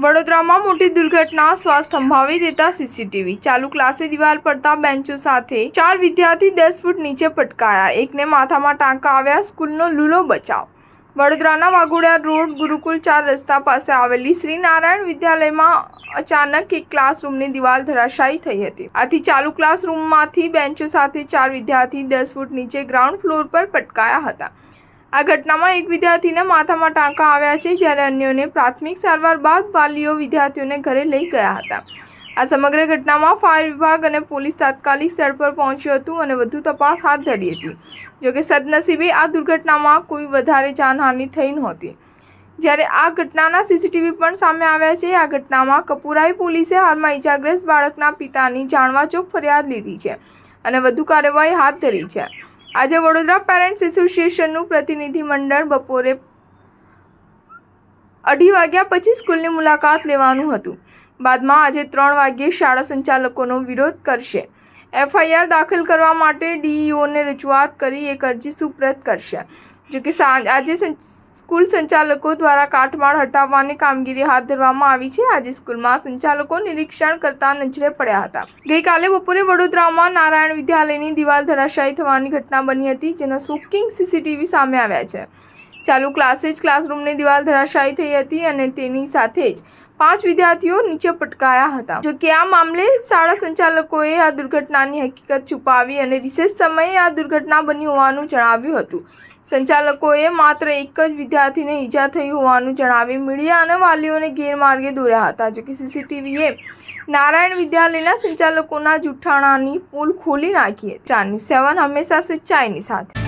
વડોદરામાં મોટી દુર્ઘટના, શ્વાસ થંભાવી દેતા સીસીટીવી। ચાલુ ક્લાસે દિવાલ પડતા બેન્ચો સાથે 4 વિદ્યાર્થી 10 ફૂટ નીચે પટકાયા, એકને માથામાં ટાંકા આવ્યા। સ્કૂલનો લૂલો બચાવ। વડોદરાના વાઘોડિયા રોડ ગુરુકુલ 4 રસ્તા પાસે આવેલી શ્રી નારાયણ વિદ્યાલયમાં અચાનક એક ક્લાસરૂમની દિવાલ ધરાશાયી થઈ હતી। આથી ચાલુ ક્લાસરૂમમાંથી બેન્ચો સાથે 4 વિદ્યાર્થી 10 ફૂટ નીચે ગ્રાઉન્ડ ફ્લોર પર પટકાયા હતા। આ ઘટનામાં એક વિદ્યાર્થીને માથામાં ટાંકા આવ્યા છે, જ્યારે અન્યોને પ્રાથમિક સારવાર બાદ વાલીઓ વિદ્યાર્થીઓને ઘરે લઈ ગયા હતા। આ સમગ્ર ઘટનામાં ફાયર વિભાગ અને પોલીસ તાત્કાલિક સ્થળ પર પહોંચ્યું હતું અને વધુ તપાસ હાથ ધરી હતી। જોકે સદનસીબે આ દુર્ઘટનામાં કોઈ વધારે જાનહાનિ થઈ નહોતી, જ્યારે આ ઘટનાના સીસીટીવી પણ સામે આવ્યા છે। આ ઘટનામાં કપુરાઈ પોલીસે હાલમાં ઇજાગ્રસ્ત બાળકના પિતાની જાણવાજોગ ફરિયાદ લીધી છે અને વધુ કાર્યવાહી હાથ ધરી છે। આજે વડોદરા પેરેન્ટ્સ એસોસિએશનનું પ્રતિનિધિ મંડળ બપોરે 2:30 વાગ્યા પછી સ્કૂલની મુલાકાત લેવાનું હતું। બાદમાં આજે 3 વાગ્યે શાળા સંચાલકોનો વિરોધ કરશે। એફઆઈઆર દાખલ કરવા માટે ડીઈઓને રજૂઆત કરી એક અરજી સુપ્રત કરશે। જોકે આજે સ્કૂલ સંચાલકો દ્વારા કાટમાળ હટાવવાની કામગીરી હાથ ધરવામાં આવી છે। આજે સ્કૂલમાં સંચાલકો નિરીક્ષણ કરતા નજરે પડ્યા હતા। ગઈકાલે બપોરે વડોદરામાં નારાયણ વિદ્યાલયની દિવાલ ધરાશાયી થવાની ઘટના બની હતી, જેના શોકિંગ સીસીટીવી સામે આવ્યા છે। ચાલુ ક્લાસે જ ક્લાસરૂમની દિવાલ ધરાશાયી થઈ હતી અને તેની સાથે જ 5 વિદ્યાર્થીઓ નીચે પટકાયા હતા। જોકે આ મામલે શાળા સંચાલકોએ આ દુર્ઘટનાની હકીકત છુપાવી અને રિસેસ સમયે આ દુર્ઘટના બની હોવાનું જણાવ્યું હતું। સંચાલકોએ માત્ર એક જ વિદ્યાર્થીને ઈજા થઈ હોવાનું જણાવી મીડિયા અને વાલીઓને ગેરમાર્ગે દોર્યા હતા। જોકે સીસીટીવીએ નારાયણ વિદ્યાલયના સંચાલકોના જૂઠાણાની પોલ ખોલી નાખી। 4 ન્યૂઝ 7 હંમેશા સચ્ચાઈની સાથે।